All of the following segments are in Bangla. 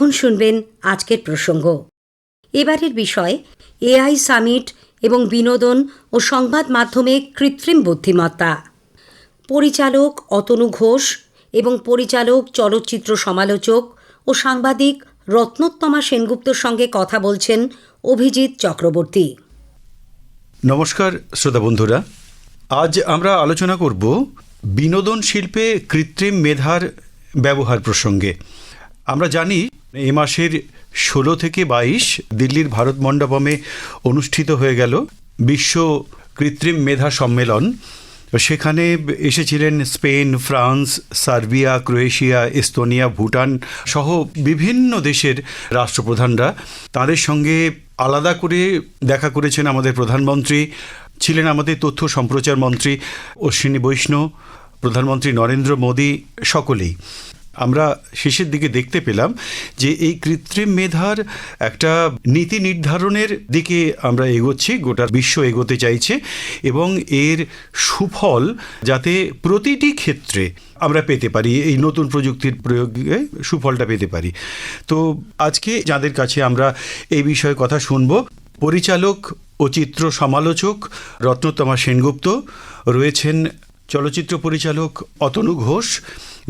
এখন শুনবেন আজকের প্রসঙ্গ। এবারের বিষয় এআই সামিট এবং বিনোদন ও সংবাদ মাধ্যমে কৃত্রিম বুদ্ধিমত্তা। পরিচালক অতনু ঘোষ এবং পরিচালক, চলচ্চিত্র সমালোচক ও সাংবাদিক রত্নোত্তমা সেনগুপ্তর সঙ্গে কথা বলছেন অভিজিৎ চক্রবর্তী। নমস্কার শ্রোতা বন্ধুরা, আজ আমরা আলোচনা করব বিনোদন শিল্পে কৃত্রিম মেধার ব্যবহার প্রসঙ্গে। আমরা জানি এ মাসের 16 থেকে 22 দিল্লির ভারত মণ্ডপমে অনুষ্ঠিত হয়ে গেল বিশ্ব কৃত্রিম মেধা সম্মেলন। সেখানে এসেছিলেন Spain, France, Serbia, Croatia, Estonia, Bhutan সহ বিভিন্ন দেশের রাষ্ট্রপ্রধানরা। তাদের সঙ্গে আলাদা করে দেখা করেছেন আমাদের প্রধানমন্ত্রী, ছিলেন আমাদের তথ্য সম্প্রচার মন্ত্রী অশ্বিনী বৈষ্ণব, প্রধানমন্ত্রী নরেন্দ্র মোদী, সকলেই। আমরা শেষের দিকে দেখতে পেলাম যে এই কৃত্রিম মেধার একটা নীতি নির্ধারণের দিকে আমরা এগোচ্ছি, গোটা বিশ্ব এগোতে চাইছে, এবং এর সুফল যাতে প্রতিটি ক্ষেত্রে আমরা পেতে পারি, এই নতুন প্রযুক্তির প্রয়োগে সুফলটা পেতে পারি। তো আজকে যাদের কাছে আমরা এই বিষয়ে কথা শুনব, পরিচালক ও চিত্র সমালোচক রত্নোত্তমা সেনগুপ্ত রয়েছেন, চলচ্চিত্র পরিচালক অতনু ঘোষ,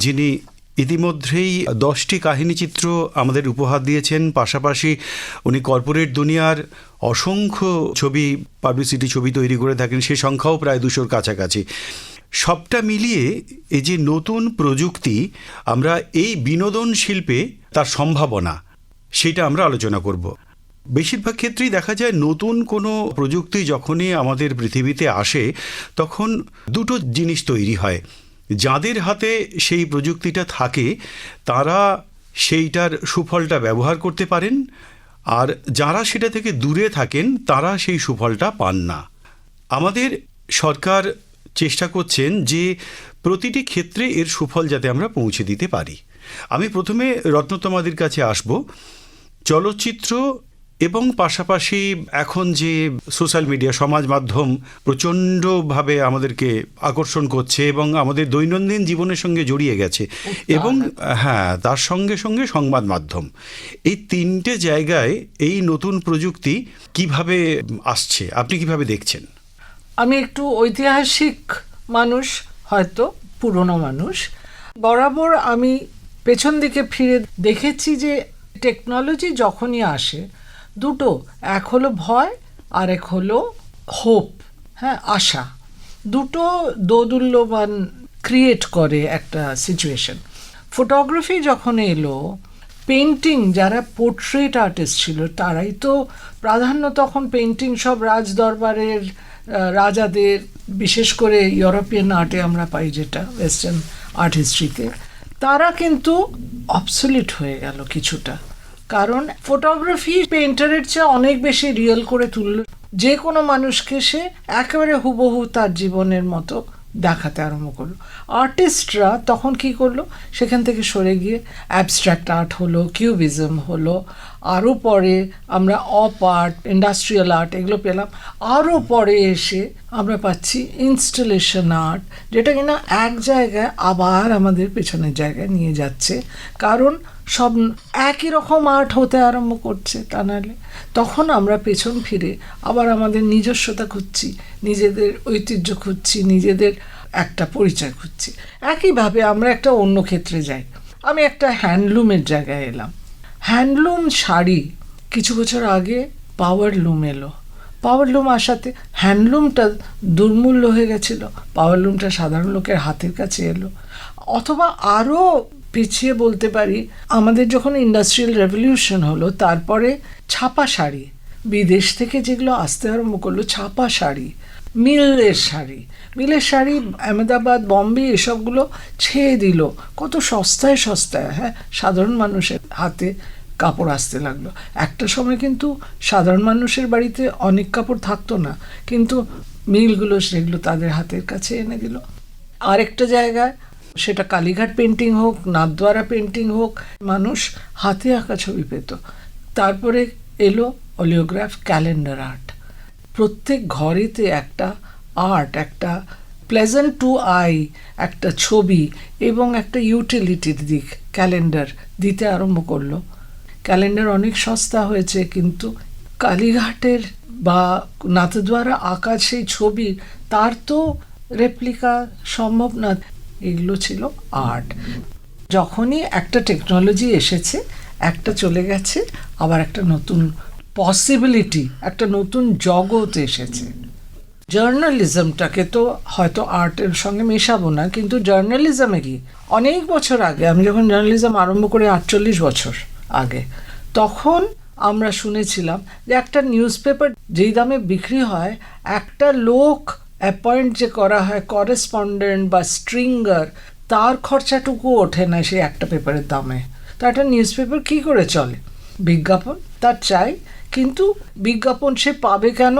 যিনি ইতিমধ্যেই 10টি কাহিনীচিত্র আমাদের উপহার দিয়েছেন। পাশাপাশি উনি কর্পোরেট দুনিয়ার অসংখ্য ছবি, পাবলিসিটি ছবি তৈরি করে থাকেন, সে সংখ্যাও প্রায় 200-র কাছাকাছি। সবটা মিলিয়ে এই যে নতুন প্রযুক্তি, আমরা এই বিনোদন শিল্পে তার সম্ভাবনা, সেটা আমরা আলোচনা করব। বেশিরভাগ ক্ষেত্রেই দেখা যায় নতুন কোনো প্রযুক্তি যখনই আমাদের পৃথিবীতে আসে তখন দুটো জিনিস তৈরি হয়। যাদের হাতে সেই প্রযুক্তিটা থাকে তারা সেইটার সুফলটা ব্যবহার করতে পারেন, আর যারা সেটা থেকে দূরে থাকেন তারা সেই সুফলটা পান না। আমাদের সরকার চেষ্টা করছেন যে প্রতিটি ক্ষেত্রে এর সুফল যাতে আমরা পৌঁছে দিতে পারি। আমি প্রথমে রত্নোত্তমাদের কাছে আসব। চলচ্চিত্র এবং পাশাপাশি এখন যে সোশ্যাল মিডিয়া, সমাজ মাধ্যম প্রচণ্ডভাবে আমাদেরকে আকর্ষণ করছে এবং আমাদের দৈনন্দিন জীবনের সঙ্গে জড়িয়ে গেছে, এবং হ্যাঁ, তার সঙ্গে সঙ্গে সংবাদ মাধ্যম, এই তিনটে জায়গায় এই নতুন প্রযুক্তি কিভাবে আসছে, আপনি কিভাবে দেখছেন? আমি একটু ঐতিহাসিক মানুষ, হয়তো পুরনো মানুষ, বরাবর আমি পেছন দিকে ফিরে দেখেছি যে টেকনোলজি যখনই আসে দুটো, এক হলো ভয় আর এক হলো হোপ, হ্যাঁ, আশা। দুটো দোদুল্যমান ক্রিয়েট করে একটা সিচুয়েশন। ফটোগ্রাফি যখন এলো, পেন্টিং, যারা পোর্ট্রেট আর্টিস্ট ছিল তারাই তো প্রাধান্য তখন পেন্টিং, সব রাজদরবারের রাজাদের, বিশেষ করে ইউরোপিয়ান আর্টে আমরা পাই, যেটা ওয়েস্টার্ন আর্ট হিস্ট্রিতে, তারা কিন্তু অবসলিট হয়ে গেল কিছুটা। কারণ ফটোগ্রাফি পেন্টারের চেয়ে অনেক বেশি রিয়েল করে তুলল, যে কোনো মানুষকে সে একেবারে হুবহু তার জীবনের মতো দেখাতে আরম্ভ করলো। আর্টিস্টরা তখন কি করলো, সেখান থেকে সরে গিয়ে অ্যাবস্ট্রাক্ট আর্ট হলো, কিউবিজম হলো, আরও পরে আমরা অপ আর্ট, ইন্ডাস্ট্রিয়াল আর্ট এগুলো পেলাম, আরও পরে এসে আমরা পাচ্ছি ইনস্টলেশন আর্ট, যেটা কিনা এক জায়গায় আবার আমাদের পেছনের জায়গায় নিয়ে যাচ্ছে। কারণ সব একই রকম আর্ট হতে আরম্ভ করছে, তা নাহলে তখন আমরা পেছন ফিরে আবার আমাদের নিজস্বতা খুঁজছি, নিজেদের ঐতিহ্য খুঁজছি, নিজেদের একটা পরিচয় খুঁজছি। একইভাবে আমরা একটা অন্য ক্ষেত্রে যাই। আমি একটা হ্যান্ডলুমের জায়গায় এলাম। হ্যান্ডলুম শাড়ি, কিছু বছর আগে পাওয়ার লুম এলো। পাওয়ার লুম আসাতে হ্যান্ডলুমটা দুর্মূল্য হয়ে গেছিল, পাওয়ার লুমটা সাধারণ লোকের হাতের কাছে এলো। অথবা আরও পিছিয়ে বলতে পারি, আমাদের যখন ইন্ডাস্ট্রিয়াল রেভলিউশন হলো, তারপরে ছাপা শাড়ি, বিদেশ থেকে যেগুলো আসতে আরম্ভ করলো, ছাপা শাড়ি, মিলের শাড়ি, আহমেদাবাদ, বম্বে এসবগুলো ছেয়ে দিল। কত সস্তায় সস্তায়, হ্যাঁ, সাধারণ মানুষের হাতে কাপড় আসতে লাগলো। একটা সময় কিন্তু সাধারণ মানুষের বাড়িতে অনেক কাপড় থাকতো না, কিন্তু মিলগুলো সেগুলো তাদের হাতের কাছে এনে দিল। আরেকটা জায়গায়, সেটা কালীঘাট পেন্টিং হোক, নাথদ্বারা পেন্টিং হোক, মানুষ হাতে আঁকা ছবি পেত। তারপরে এলো অলিওগ্রাফ, ক্যালেন্ডার আর্ট। প্রত্যেক ঘরেতে একটা আর্ট, একটা প্লেজেন্ট টু আই, একটা ছবি এবং একটা ইউটিলিটির দিক ক্যালেন্ডার দিতে আরম্ভ করলো। ক্যালেন্ডার অনেক সস্তা হয়েছে, কিন্তু কালীঘাটের বা নাথদ্বারা আঁকা সেই ছবি, তার তো রেপ্লিকা সম্ভব না। এগুলো ছিল আর্ট। যখনই একটা টেকনোলজি এসেছে, একটা চলে গেছে, আবার একটা নতুন পসিবিলিটি, একটা নতুন জগৎ এসেছে। জার্নালিজমটাকে তো হয়তো আর্টের সঙ্গে মেশাবো না, কিন্তু জার্নালিজমে কি অনেক বছর আগে, আমি যখন জার্নালিজম আরম্ভ করি 48 বছর আগে, তখন আমরা শুনেছিলাম যে একটা নিউজ পেপার যেই দামে বিক্রি হয়, একটা লোক অ্যাপয়েন্ট যে করা হয় করেসপন্ডেন্ট বা স্ট্রিঙ্গার, তার খরচাটুকু ওঠে না সেই একটা পেপারের দামে। তো একটা নিউজ পেপার কী করে চলে? বিজ্ঞাপন তার চাই, কিন্তু বিজ্ঞাপন সে পাবে কেন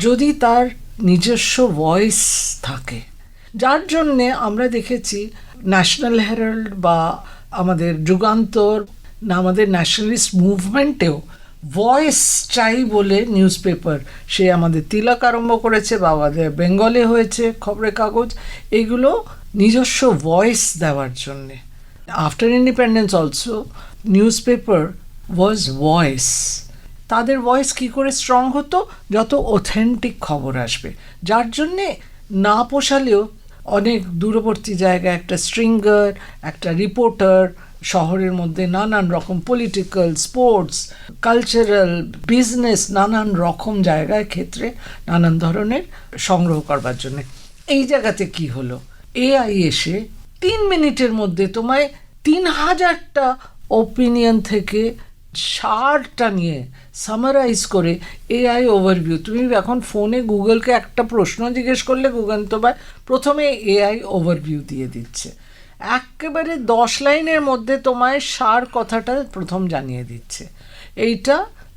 যদি তার নিজস্ব ভয়েস থাকে? যার জন্যে আমরা দেখেছি ন্যাশনাল হেরাল্ড বা আমাদের যুগান্তর, না আমাদের ন্যাশনালিস্ট মুভমেন্টেও ভয়েস চাই বলে নিউজ পেপার, সে আমাদের তিলক আরম্ভ করেছে বা আমাদের বেঙ্গলে হয়েছে খবরের কাগজ, এগুলো নিজস্ব ভয়েস দেওয়ার জন্যে। After independence also news paper ওয়াজ ভয়েস। তাদের ভয়েস কী করে স্ট্রং হতো? যত অথেন্টিক খবর আসবে, যার জন্যে না পোষালেও অনেক দূরবর্তী জায়গায় একটা স্ট্রিঙ্গার, একটা রিপোর্টার, শহরের মধ্যে নানান রকম পলিটিক্যাল, স্পোর্টস, কালচারাল, বিজনেস, নানান রকম জায়গায় ক্ষেত্রে নানান ধরনের সংগ্রহ করবার জন্যে। এই জায়গাতে কি হলো? এআই এসে 3 মিনিটের মধ্যে তোমায় 3000টা ওপিনিয়ন থেকে সারটা নিয়ে সামারাইজ করে এআই ওভারভিউ। তুমি এখন ফোনে গুগলকে একটা প্রশ্ন জিজ্ঞেস করলে গুগল তোমায় প্রথমে এআই ওভারভিউ দিয়ে দিচ্ছে, একেবারে 10 লাইনের মধ্যে তোমায় সার কথাটা প্রথম জানিয়ে দিচ্ছে। এইটা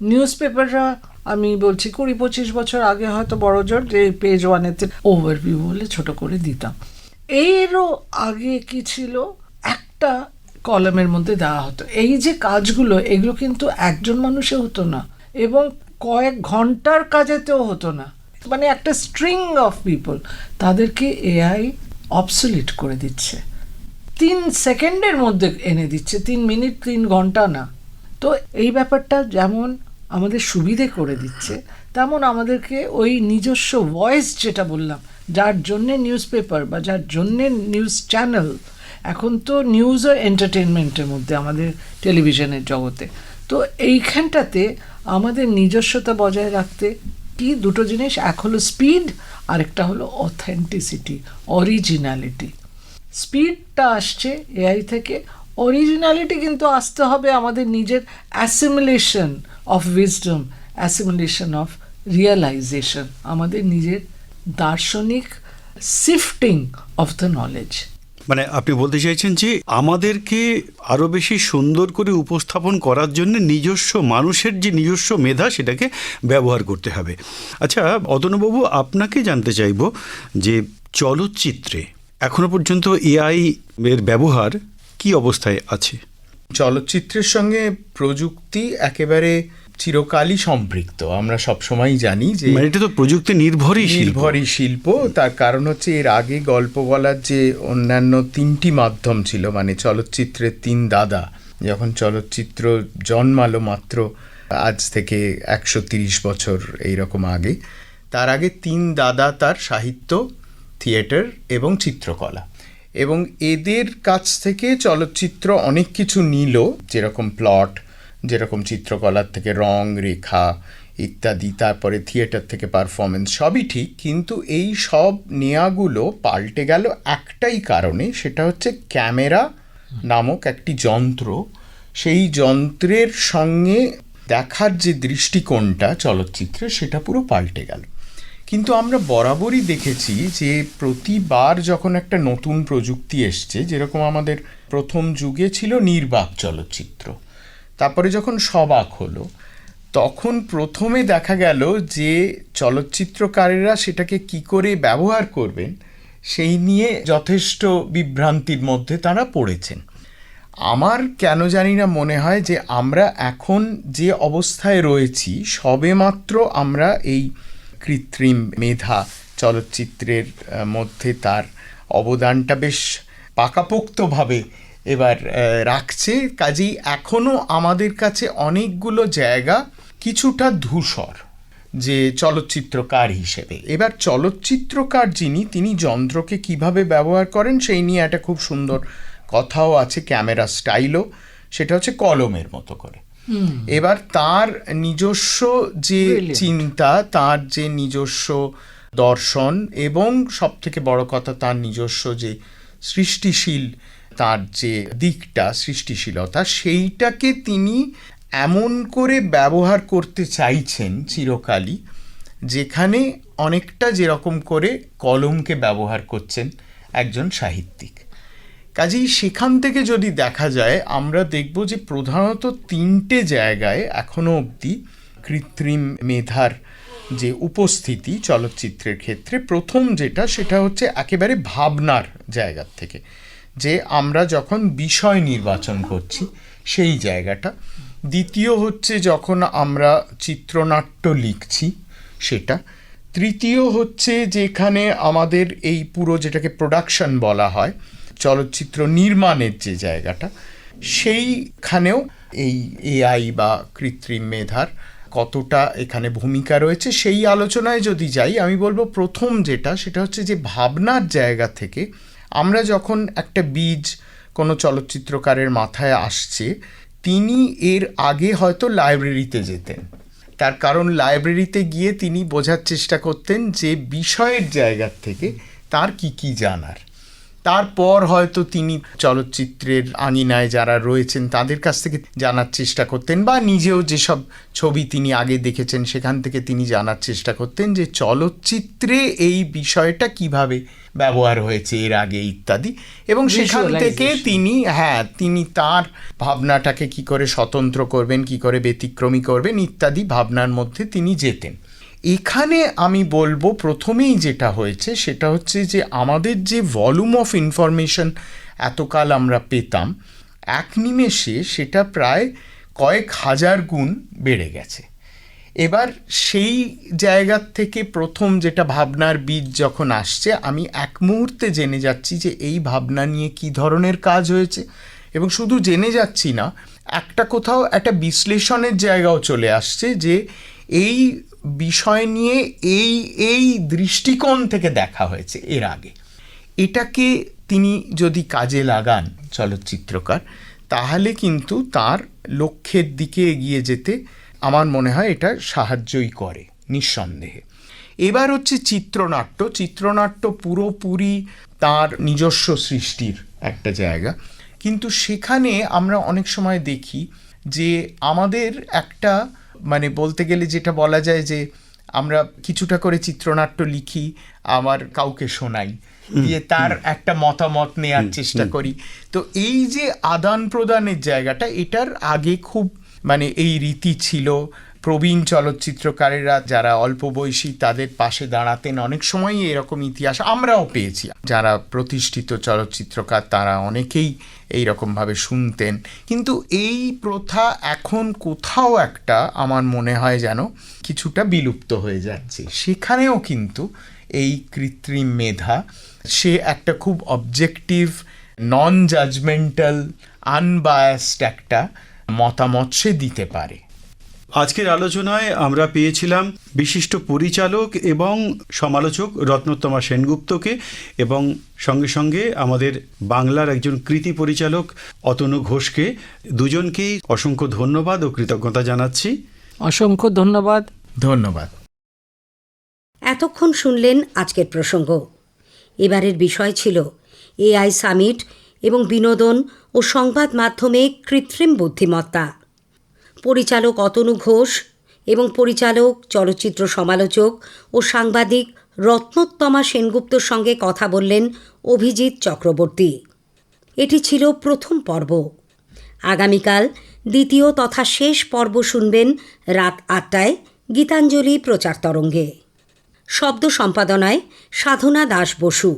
নিউজ পেপাররা, আমি বলছি 20-25 বছর আগে হয়তো বড় জোর যে পেজ 1-এতে ওভারভিউ বলে ছোট করে দিতাম। এরও আগে কি ছিল, একটা কলামের মধ্যে দেওয়া হতো। এই যে কাজগুলো, এগুলো কিন্তু একজন মানুষে হতো না, এবং কয়েক ঘন্টার কাজেতেও হতো না, মানে একটা স্ট্রিং অফ পিপল, তাদেরকে এআই অবসলিট করে দিচ্ছে, 3 সেকেন্ডের মধ্যে এনে দিচ্ছে, 3 মিনিট 3 ঘন্টা না। তো এই ব্যাপারটা যেমন আমাদের সুবিধে করে দিচ্ছে, তেমন আমাদেরকে ওই নিজস্ব ভয়েস, যেটা বললাম, যার জন্যে নিউজ পেপার বা যার জন্যে নিউজ চ্যানেল, এখন তো নিউজ ও এন্টারটেনমেন্টের মধ্যে আমাদের টেলিভিশনের জগতে, তো এইখানটাতে আমাদের নিজস্বতা বজায় রাখতে কি দুটো জিনিস, এক হলো স্পিড, আরেকটা হলো অথেন্টিসিটি, অরিজিনালিটি। স্পিডটা আসছে এআই থেকে, অরিজিনালিটি কিন্তু আসতে হবে আমাদের নিজের assimilation of wisdom, assimilation of realization, আমাদের নিজের দার্শনিক সিফটিং অফ দ্য নলেজ। মানে আপনি বলতে চাইছেন যে আমাদেরকে আরও বেশি সুন্দর করে উপস্থাপন করার জন্য নিজস্ব মানুষের যে নিজস্ব মেধা, সেটাকে ব্যবহার করতে হবে। আচ্ছা অতনুবাবু, আপনাকে জানতে চাইব যে চলচ্চিত্রে এখনো পর্যন্ত এআই এর ব্যবহার কি অবস্থায় আছে? চলচ্চিত্রের সঙ্গে প্রযুক্তি একেবারে চিরকালই সম্পৃক্ত। আমরা সবসময়ই জানি যে এটা তো প্রযুক্তি নির্ভরই শিল্প। তার কারণ হচ্ছে এর আগে গল্প বলার যে অন্যান্য 3টি মাধ্যম ছিল, মানে চলচ্চিত্রের 3 দাদা, যখন চলচ্চিত্র জন্মালো মাত্র আজ থেকে 130 বছর এইরকম আগে, তার আগে 3 দাদা তার সাহিত্য, থিয়েটার এবং চিত্রকলা, এবং এদের কাছ থেকে চলচ্চিত্র অনেক কিছু নিল, যেরকম প্লট, যেরকম চিত্রকলার থেকে রং, রেখা ইত্যাদি, তারপরে থিয়েটার থেকে পারফরমেন্স, সবই ঠিক, কিন্তু এই সব নেয়াগুলো পাল্টে গেল একটাই কারণে, সেটা হচ্ছে ক্যামেরা নামক একটি যন্ত্র। সেই যন্ত্রের সঙ্গে দেখার যে দৃষ্টিকোণটা চলচ্চিত্রে, সেটা পুরো পাল্টে গেল। কিন্তু আমরা বরাবরই দেখেছি যে প্রতিবার যখন একটা নতুন প্রযুক্তি এসছে, যেরকম আমাদের প্রথম যুগে ছিল নির্বাক চলচ্চিত্র, তারপরে যখন সবাক হলো, তখন প্রথমে দেখা গেল যে চলচ্চিত্রকারেরা সেটাকে কি করে ব্যবহার করবেন সেই নিয়ে যথেষ্ট বিভ্রান্তির মধ্যে তারা পড়েছেন। আমার কেন জানি না মনে হয় যে আমরা এখন যে অবস্থায় রয়েছি, সবেমাত্র আমরা এই কৃত্রিম মেধা চলচ্চিত্রের মধ্যে তার অবদানটা বেশ পাকাপোক্তভাবে এবার রাখছে। কাজেই এখনও আমাদের কাছে অনেকগুলো জায়গা কিছুটা ধূসর যে চলচ্চিত্রকার হিসেবে। এবার চলচ্চিত্রকার যিনি, তিনি যন্ত্রকে কিভাবে ব্যবহার করেন সেই নিয়ে একটা খুব সুন্দর কথাও আছে, ক্যামেরা স্টাইলও, সেটা হচ্ছে কলমের মতো করে। এবার তার নিজস্ব যে চিন্তা, তার যে নিজস্ব দর্শন এবং সবথেকে বড় কথা তার নিজস্ব যে সৃষ্টিশীল তার যে দিকটা, সৃষ্টিশীলতা, সেইটাকে তিনি এমন করে ব্যবহার করতে চাইছেন চিরকালই, যেখানে অনেকটা যেরকম করে কলমকে ব্যবহার করছেন একজন সাহিত্যিক। কাজেই সেখান থেকে যদি দেখা যায়, আমরা দেখব যে প্রধানত 3টে জায়গায় এখনো অবধি কৃত্রিম মেধার যে উপস্থিতি চলচ্চিত্রের ক্ষেত্রে। প্রথম যেটা, সেটা হচ্ছে একেবারে ভাবনার জায়গার থেকে, যে আমরা যখন বিষয় নির্বাচন করছি সেই জায়গাটা। দ্বিতীয় হচ্ছে যখন আমরা চিত্রনাট্য লিখছি সেটা। তৃতীয় হচ্ছে যেখানে আমাদের এই পুরো যেটাকে প্রোডাকশন বলা হয়, চলচ্চিত্র নির্মাণের যে জায়গাটা, সেইখানেও এই এআই বা কৃত্রিম মেধার কতটা এখানে ভূমিকা রয়েছে সেই আলোচনায় যদি যাই, আমি বলবো প্রথম যেটা, সেটা হচ্ছে যে ভাবনার জায়গা থেকে আমরা যখন একটা বীজ কোনো চলচ্চিত্রকারের মাথায় আসছে, তিনি এর আগে হয়তো লাইব্রেরিতে যেতেন। তার কারণ লাইব্রেরিতে গিয়ে তিনি বোঝার চেষ্টা করতেন যে বিষয়ের জায়গার থেকে তার কি জানার। তারপর হয়তো তিনি চলচ্চিত্রের আঙিনায় যারা রয়েছেন তাদের কাছ থেকে জানার চেষ্টা করতেন, বা নিজেও যেসব ছবি তিনি আগে দেখেছেন সেখান থেকে তিনি জানার চেষ্টা করতেন যে চলচ্চিত্রে এই বিষয়টা কিভাবে ব্যবহার হয়েছে এর আগে ইত্যাদি। এবং সেখান থেকে তিনি তার ভাবনাটাকে কি করে স্বতন্ত্র করবেন, কি করে ব্যতিক্রমী করবেন ইত্যাদি ভাবনার মধ্যে তিনি যেতেন। এখানে আমি বলবো প্রথমেই যেটা হয়েছে সেটা হচ্ছে যে আমাদের যে ভলিউম অফ ইনফরমেশন এতকাল আমরা পেতাম, এক নিমেষে সেটা প্রায় কয়েক হাজার গুণ বেড়ে গেছে। এবার সেই জায়গার থেকে প্রথম যেটা ভাবনার বীজ যখন আসছে, আমি এক মুহূর্তে জেনে যাচ্ছি যে এই ভাবনা নিয়ে কি ধরনের কাজ হয়েছে, এবং শুধু জেনে যাচ্ছি না, একটা কোথাও একটা বিশ্লেষণের জায়গাও চলে আসছে যে এই বিষয় নিয়ে এই দৃষ্টিকোণ থেকে দেখা হয়েছে এর আগে। এটাকে তিনি যদি কাজে লাগান চলচ্চিত্রকার, তাহলে কিন্তু তার লক্ষ্যের দিকে এগিয়ে যেতে আমার মনে হয় এটা সাহায্যই করে নিঃসন্দেহে। এবার হচ্ছে চিত্রনাট্য পুরোপুরি তার নিজস্ব সৃষ্টির একটা জায়গা, কিন্তু সেখানে আমরা অনেক সময় দেখি যে আমাদের একটা বলতে গেলে যেটা বলা যায় যে আমরা কিছুটা করে চিত্রনাট্য লিখি, আমার কাউকে শোনাই, দিয়ে তার একটা মতামত নেওয়ার চেষ্টা করি। তো এই যে আদান প্রদানের জায়গাটা, এটার আগে খুব এই রীতি ছিল। প্রবীণ চলচ্চিত্রকারেরা যারা অল্প বয়সী তাদের পাশে দাঁড়াতেন, অনেক সময়ই এরকম ইতিহাস আমরাও পেয়েছি। যারা প্রতিষ্ঠিত চলচ্চিত্রকার তারা অনেকেই এইরকমভাবে শুনতেন, কিন্তু এই প্রথা এখন কোথাও একটা আমার মনে হয় যেন কিছুটা বিলুপ্ত হয়ে যাচ্ছে। সেখানেও কিন্তু এই কৃত্রিম মেধা, সে একটা খুব অবজেক্টিভ, নন জাজমেন্টাল, আনবায়াসড একটা মতামত সে দিতে পারে। আজকের আলোচনায় আমরা পেয়েছিলাম বিশিষ্ট পরিচালক এবং সমালোচক রত্নোত্তমা সেনগুপ্তকে, এবং সঙ্গে সঙ্গে আমাদের বাংলার একজন কৃতি পরিচালক অতনু ঘোষকে। দুজনকেই অসংখ্য ধন্যবাদ ও কৃতজ্ঞতা জানাচ্ছি। অসংখ্য ধন্যবাদ। ধন্যবাদ। এতক্ষণ শুনলেন আজকের প্রসঙ্গ। এবারের বিষয় ছিল এআই সামিট এবং বিনোদন ও সংবাদ মাধ্যমে কৃত্রিম বুদ্ধিমত্তা। পরিচালক অতনু ঘোষ এবং পরিচালক, চলচ্চিত্র সমালোচক ও সাংবাদিক রত্নোত্তমা সেনগুপ্তর সঙ্গে কথা বললেন অভিজিৎ চক্রবর্তী। এটি ছিল প্রথম পর্ব। আগামীকাল দ্বিতীয় তথা শেষ পর্ব শুনবেন রাত ৮টায় গীতাঞ্জলি প্রচার তরঙ্গে। শব্দ সম্পাদনায় সাধনা দাস বসু।